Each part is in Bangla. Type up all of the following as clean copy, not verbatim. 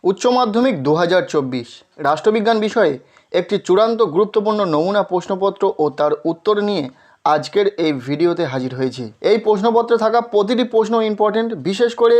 উচ্চ মাধ্যমিক 2024 রাষ্ট্রবিজ্ঞান বিষয়ে একটি চূড়ান্ত গুরুত্বপূর্ণ নমুনা প্রশ্নপত্র ও তার উত্তর নিয়ে আজকের এই ভিডিওতে হাজির হয়েছি। এই প্রশ্নপত্রে থাকা প্রতিটি প্রশ্ন ইম্পর্টেন্ট, বিশেষ করে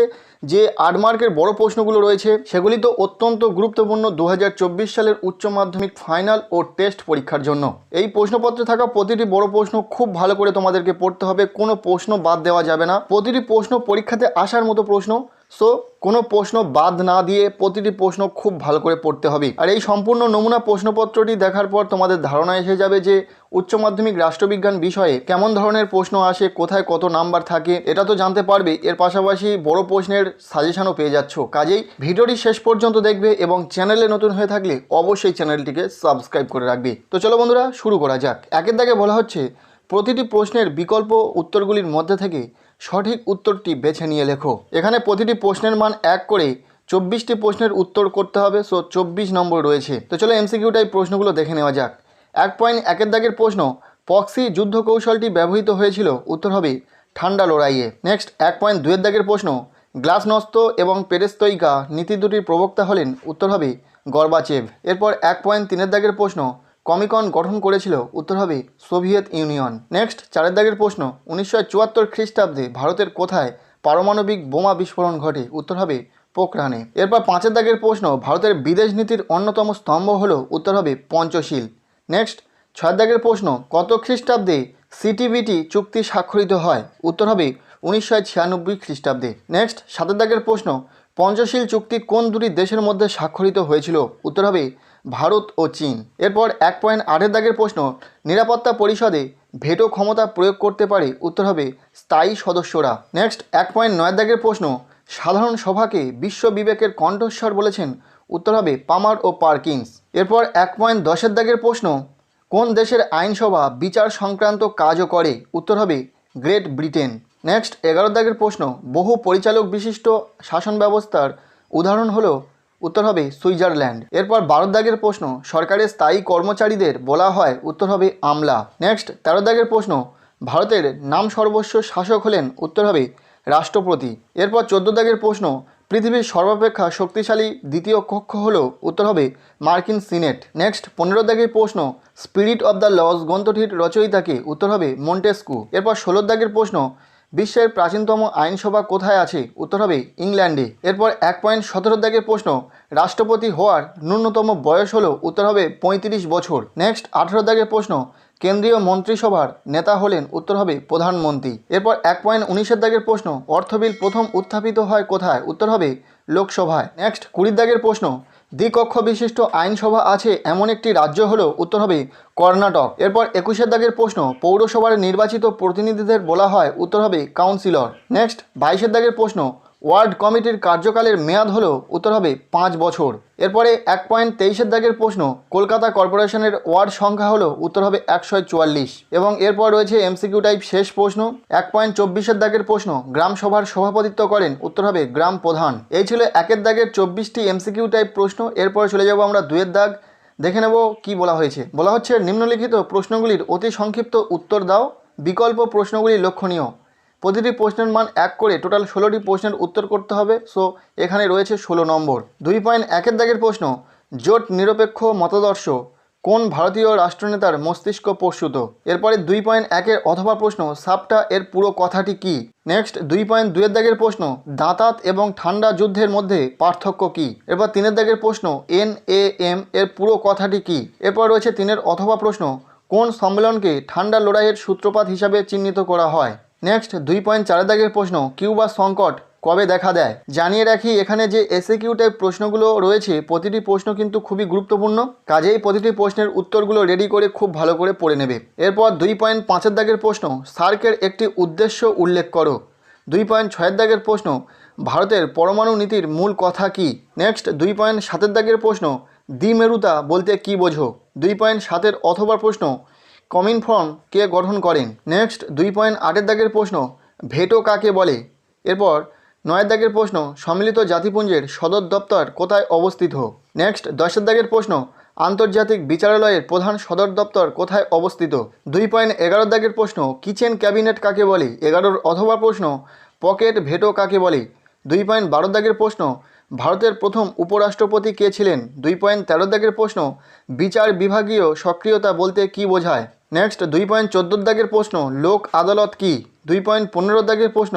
যে 8 মার্কের বড় প্রশ্নগুলো রয়েছে সেগুলি তো অত্যন্ত গুরুত্বপূর্ণ 2024 সালের উচ্চ মাধ্যমিক ফাইনাল ও টেস্ট পরীক্ষার জন্য। এই প্রশ্নপত্রে থাকা প্রতিটি বড় প্রশ্ন খুব ভালো করে তোমাদেরকে পড়তে হবে, কোনো প্রশ্ন বাদ দেওয়া যাবে না। প্রতিটি প্রশ্ন পরীক্ষাতে আসার মতো প্রশ্ন, সো কোনো প্রশ্ন বাদ না দিয়ে প্রতিটি প্রশ্ন খুব ভালো করে পড়তে হবে। আর এই সম্পূর্ণ নমুনা প্রশ্নপত্রটি দেখার পর তোমাদের ধারণা এসে যাবে যে উচ্চ মাধ্যমিক রাষ্ট্রবিজ্ঞান বিষয়ে কেমন ধরনের প্রশ্ন আসে, কোথায় কত নাম্বার থাকে এটা তো জানতে পারবে। এর পাশাপাশি বড় প্রশ্নের সাজেশনও পেয়ে যাচ্ছ। কাজেই ভিডিওটি শেষ পর্যন্ত দেখবে এবং চ্যানেলে নতুন হয়ে থাকলে অবশ্যই চ্যানেলটিকে সাবস্ক্রাইব করে রাখবে। তো চলো বন্ধুরা, শুরু করা যাক। একের দাগে বলা হচ্ছে প্রতিটি প্রশ্নের বিকল্প উত্তরগুলির মধ্যে থেকে সঠিক উত্তরটি বেছে নিয়ে লেখো। এখানে প্রতিটি প্রশ্নের মান 1 করে 24টি প্রশ্নের উত্তর করতে হবে, সো 24 নম্বর রয়েছে। তো চলো এমসিকিউ টাইপ প্রশ্নগুলো দেখে নেওয়া যাক। 1.1 দাগের প্রশ্ন, পক্সি যুদ্ধ কৌশলটি ব্যবহৃত হয়েছিল, উত্তর হবে ঠান্ডা লড়াইয়ে। নেক্সট 1.2 দাগের প্রশ্ন, গ্লাসনস্ত এবং পেরেস্তোইকা নীতি দুটির প্রবক্তা হলেন, উত্তর হবে গর্বাচেভ। এরপর 1.3 দাগের প্রশ্ন, কমিকন গঠন করেছিল, উত্তর হবে সোভিয়েত ইউনিয়ন। নেক্সট 4 দাগের প্রশ্ন, 1974 খ্রিস্টাব্দে ভারতের কোথায় পারমাণবিক বোমা বিস্ফোরণ ঘটে, উত্তর হবে পোখরানে। এরপর 5 দাগের প্রশ্ন, ভারতের বিদেশ নীতির অন্যতম স্তম্ভ হলো, উত্তর হবে পঞ্চশীল। নেক্সট 6 দাগের প্রশ্ন, কত খ্রিস্টাব্দে সিটিবিটি চুক্তি স্বাক্ষরিত হয়, উত্তর হবে 1996 খ্রিস্টাব্দে। নেক্সট 7 দাগের প্রশ্ন, পঞ্চশীল চুক্তি কোন দুটি দেশের মধ্যে স্বাক্ষরিত হয়েছিল, উত্তর হবে ভারত ও চীন। এরপর 1.8 দাগের প্রশ্ন, নিরাপত্তা পরিষদে ভেটো ক্ষমতা প্রয়োগ করতে পারে, উত্তর হবে স্থায়ী সদস্যরা। নেক্সট 1.9 দাগের প্রশ্ন, সাধারণ সভাকে বিশ্ব বিবেকের কণ্ঠস্বর বলেছেন, উত্তর হবে পামার ও পার্কিন্স। এরপর 1.10 দাগের প্রশ্ন, কোন দেশের আইনসভা বিচার সংক্রান্ত কাজও করে, উত্তর হবে গ্রেট ব্রিটেন। নেক্সট 11 দাগের প্রশ্ন, বহু পরিচালক বিশিষ্ট শাসন ব্যবস্থার উদাহরণ হলো, উত্তর হবে সুইজারল্যান্ড। এরপর 12 দাগের প্রশ্ন, সরকারের স্থায়ী কর্মচারীদের বলা হয়, উত্তর হবে আমলা। নেক্সট 13 দাগের প্রশ্ন, ভারতের নাম সর্বস্ব শাসক হলেন, উত্তর হবে রাষ্ট্রপতি। এরপর 14 দাগের প্রশ্ন, পৃথিবীর সর্বাপেক্ষা শক্তিশালী দ্বিতীয় কক্ষ হলো, উত্তর হবে মার্কিন সিনেট। নেক্সট 15 দাগের প্রশ্ন, স্পিরিট অব দ্য লস গ্রন্থটির রচয়িতাকে, উত্তর হবে মন্টেস্কু। এরপর 16 দাগের প্রশ্ন, বিশ্বের প্রাচীনতম আইনসভা কোথায় আছে, উত্তর হবে ইংল্যান্ডে। এরপর 1.17 দাগের প্রশ্ন, রাষ্ট্রপতি হওয়ার ন্যূনতম বয়স হলো, উত্তর হবে 35 বছর। নেক্সট 18 দাগের প্রশ্ন, কেন্দ্রীয় মন্ত্রিসভার নেতা হলেন, উত্তর হবে প্রধানমন্ত্রী। এরপর 1.19 দাগের প্রশ্ন, অর্থবিল প্রথম উত্থাপিত হয় কোথায়, উত্তর হবে লোকসভায়। নেক্সট 20 দাগের প্রশ্ন, দ্বিকক্ষ বিশিষ্ট আইনসভা আছে এমন একটি রাজ্য হলো, উত্তর হবে কর্ণাটক। এরপর 21 দাগের প্রশ্ন, পৌরসভার নির্বাচিত প্রতিনিধিদের বলা হয়, উত্তর হবে কাউন্সিলর। নেক্সট 22 দাগের প্রশ্ন, ওয়ার্ড কমিটির কার্যকালের মেয়াদ হলো, উত্তর হবে 5 বছর। এরপরে 1.23 দাগের প্রশ্ন, কলকাতা কর্পোরেশনের ওয়ার্ড সংখ্যা হলো, উত্তর হবে 144। এবং এরপর রয়েছে এমসিকিউ টাইপ শেষ প্রশ্ন। 1.24 দাগের প্রশ্ন, গ্রাম সভার সভাপতিত্ব করেন, উত্তর হবে গ্রাম প্রধান। এই ছিল 1 দাগের 24টি এমসিকিউ টাইপ প্রশ্ন। এরপরে চলে যাব আমরা 2 দাগ, দেখে নেব কি বলা হয়েছে। বলা হচ্ছে নিম্নলিখিত প্রশ্নগুলির অতি সংক্ষিপ্ত উত্তর দাও, বিকল্প প্রশ্নগুলি লক্ষণীয়। প্রতিটি প্রশ্নের মান 1 করে টোটাল 16টি প্রশ্নের উত্তর করতে হবে, সো এখানে রয়েছে 16 নম্বর। 2.1 দাগের প্রশ্ন, জোট নিরপেক্ষ মতাদর্শ কোন ভারতীয় রাষ্ট্রনেতার মস্তিষ্ক প্রসূত। এরপরে 2.1 অথবা প্রশ্ন, সাপটা এর পুরো কথাটি কি। নেক্সট 2.2 দাগের প্রশ্ন, দাঁতাত এবং ঠান্ডা যুদ্ধের মধ্যে পার্থক্য কি। এরপর 3 দাগের প্রশ্ন, NAM এর পুরো কথাটি কি। এরপর রয়েছে 3 অথবা প্রশ্ন, কোন সম্মেলনকে ঠান্ডা লড়াইয়ের সূত্রপাত হিসাবে চিহ্নিত করা হয়। নেক্সট 2.4 দাগের প্রশ্ন, কিউবা সংকট কবে দেখা দেয়। জানিয়ে রাখি এখানে যে এসএকিউ টাইপ প্রশ্নগুলো রয়েছে প্রতিটি প্রশ্ন কিন্তু খুবই গুরুত্বপূর্ণ, কাজেই প্রতিটি প্রশ্নের উত্তরগুলো রেডি করে খুব ভালো করে পড়ে নেবে। এরপর 2.5 দাগের প্রশ্ন, সার্কের একটি উদ্দেশ্য উল্লেখ করো। 2.6 দাগের প্রশ্ন, ভারতের পরমাণু নীতির মূল কথা কি। নেক্সট 2.7 দাগের প্রশ্ন, দ্বিমেরুতা বলতে কি বোঝো। 2.7 অথবা প্রশ্ন, কমিনফর্ম কে গঠন করেন। নেক্সট 2.8 দাগের প্রশ্ন, ভেটো কাকে বলে। এরপর 9 দাগের প্রশ্ন, সম্মিলিত জাতিপুঞ্জের সদর দপ্তর কোথায় অবস্থিত। নেক্সট 10 দাগের প্রশ্ন, আন্তর্জাতিক বিচারালয়ের প্রধান সদর দপ্তর কোথায় অবস্থিত। 2.11 দাগের প্রশ্ন, কিচেন ক্যাবিনেট কাকে বলে। 11 অথবা প্রশ্ন, পকেট ভেটো কাকে বলে। 2.12 দাগের প্রশ্ন, ভারতের প্রথম উপরাষ্ট্রপতি কে ছিলেন? 2.13 দাগের প্রশ্ন, বিচার বিভাগীয় সক্রিয়তা বলতে কি বোঝায়? নেক্সট 2.14 দাগের প্রশ্ন, লোক আদালত কি? 2.15 দাগের প্রশ্ন,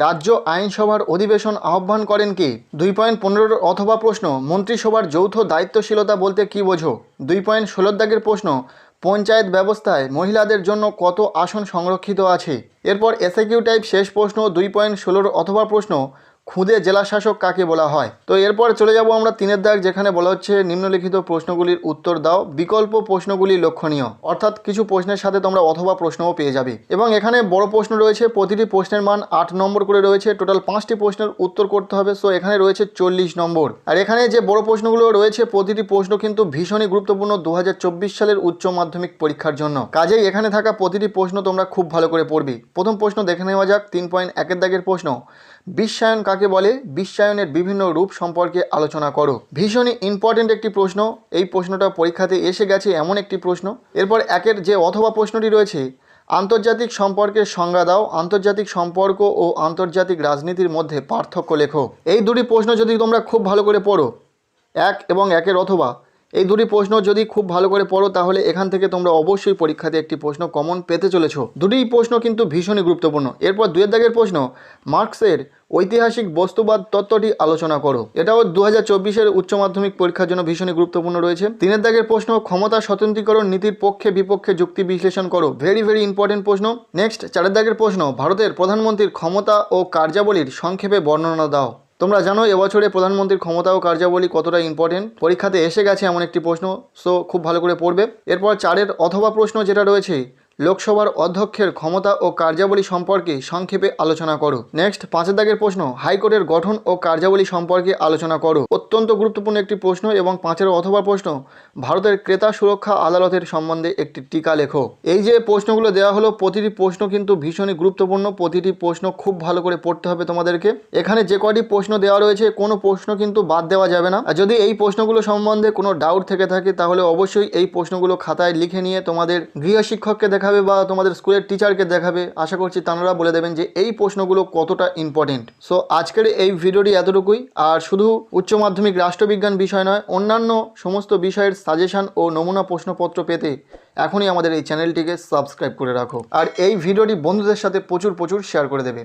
রাজ্য আইনসভার অধিবেশন আহ্বান করেন কে? 2.15 অথবা প্রশ্ন, মন্ত্রিসভার যৌথ দায়িত্বশীলতা বলতে কি বোঝো? 2.16 দাগের প্রশ্ন, পঞ্চায়েত ব্যবস্থায় মহিলাদের জন্য কত আসন সংরক্ষিত আছে? এরপর এসএকিউ টাইপ শেষ প্রশ্ন 2.16 অথবা প্রশ্ন, খুদে জেলাশাসক কাকে বলা হয়? তো এরপর চলে যাব আমরা 3 দাগ, যেখানে বলা হচ্ছে নিম্নলিখিত প্রশ্নগুলির উত্তর দাও, বিকল্প প্রশ্নগুলি লক্ষণীয়। অর্থাৎ কিছু প্রশ্নের সাথে তোমরা অথবা প্রশ্নও পেয়ে যাবে। এবং এখানে বড় প্রশ্ন রয়েছে, প্রতিটি প্রশ্নের মান 8 নম্বর করে রয়েছে, টোটাল 5টি প্রশ্নের উত্তর করতে হবে। সো এখানে রয়েছে 40 নম্বর। আর এখানে যে বড় প্রশ্নগুলো রয়েছে প্রতিটি প্রশ্ন কিন্তু ভীষণই গুরুত্বপূর্ণ 2024 সালের উচ্চ মাধ্যমিক পরীক্ষার জন্য। কাজেই এখানে থাকা প্রতিটি প্রশ্ন তোমরা খুব ভালো করে পড়বে। প্রথম প্রশ্ন দেখে নেওয়া যাক। 3.1 দাগের প্রশ্ন, বিশ্বায়ন কাকে বলে? বিশ্বায়নের বিভিন্ন রূপ সম্পর্কে আলোচনা করো। ভীষণই ইম্পর্টেন্ট একটি প্রশ্ন, এই প্রশ্নটা পরীক্ষাতে এসে গেছে এমন একটি প্রশ্ন। এরপর একের যে অথবা প্রশ্নটি রয়েছে, আন্তর্জাতিক সম্পর্কের সংজ্ঞা দাও, আন্তর্জাতিক সম্পর্ক ও আন্তর্জাতিক রাজনীতির মধ্যে পার্থক্য লেখো। এই দুটি প্রশ্ন যদি তোমরা খুব ভালো করে পড়ো, এক এবং একের অথবা এই দুটি প্রশ্ন যদি খুব ভালো করে পড়ো, তাহলে এখান থেকে তোমরা অবশ্যই পরীক্ষাতে একটি প্রশ্ন কমন পেতে চলেছো। দুটি প্রশ্ন কিন্তু ভীষণই গুরুত্বপূর্ণ। এরপর 2 দাগের প্রশ্ন, মার্কসের ঐতিহাসিক বস্তুবাদ তত্ত্বটি আলোচনা করো। এটাও 2024 উচ্চ মাধ্যমিক পরীক্ষার জন্য ভীষণই গুরুত্বপূর্ণ রয়েছে। 3 দাগের প্রশ্ন, ক্ষমতা স্বতন্ত্রীকরণ নীতির পক্ষে বিপক্ষে যুক্তি বিশ্লেষণ করো। ভেরি ইম্পর্টেন্ট প্রশ্ন। নেক্সট 4 দাগের প্রশ্ন, ভারতের প্রধানমন্ত্রীর ক্ষমতা ও কার্যাবলীর সংক্ষেপে বর্ণনা দাও। তোমরা জানো এবছরে প্রধানমন্ত্রীর ক্ষমতা ও কার্যাবলী কতটা ইম্পর্টেন্ট, পরীক্ষাতে এসে গেছে এমন একটি প্রশ্ন। সো খুব ভালো করে পড়বে। এরপর 4 অথবা প্রশ্ন যেটা রয়েছে, লোকসভার অধ্যক্ষের ক্ষমতা ও কার্যাবলী সম্পর্কে সংক্ষেপে আলোচনা করো। নেক্সট 5 দাগের প্রশ্ন, হাইকোর্টের গঠন ও কার্যাবলী সম্পর্কে আলোচনা করো। অত্যন্ত গুরুত্বপূর্ণ একটি প্রশ্ন। এবং 5 অথবা প্রশ্ন, ভারতের ক্রেতা সুরক্ষা আদালতের সম্বন্ধে একটি টিকা লেখো। এই যে প্রশ্নগুলো দেওয়া হলো, প্রতিটি প্রশ্ন কিন্তু ভীষণই গুরুত্বপূর্ণ, প্রতিটি প্রশ্ন খুব ভালো করে পড়তে হবে তোমাদেরকে। এখানে যে কয়টি প্রশ্ন দেওয়া রয়েছে কোনো প্রশ্ন কিন্তু বাদ দেওয়া যাবে না। আর যদি এই প্রশ্নগুলো সম্বন্ধে কোনো ডাউট থেকে থাকে, তাহলে অবশ্যই এই প্রশ্নগুলো খাতায় লিখে নিয়ে তোমাদের গৃহশিক্ষককে দেখাবে বা তোমাদের স্কুলের টিচারকে দেখাবে। আশা করছি তাঁরা বলে দেবেন যে এই প্রশ্নগুলো কতটা ইম্পর্টেন্ট। সো আজকের এই ভিডিওটি এতটুকুই। আর শুধু উচ্চ মাধ্যমিক রাষ্ট্রবিজ্ঞান বিষয় নয়, অন্যান্য সমস্ত বিষয়ের সাজেশন ও নমুনা প্রশ্নপত্র পেতে এখনই আমাদের এই চ্যানেলটিকে সাবস্ক্রাইব করে রাখো। আর এই ভিডিওটি বন্ধুদের সাথে প্রচুর শেয়ার করে দেবে।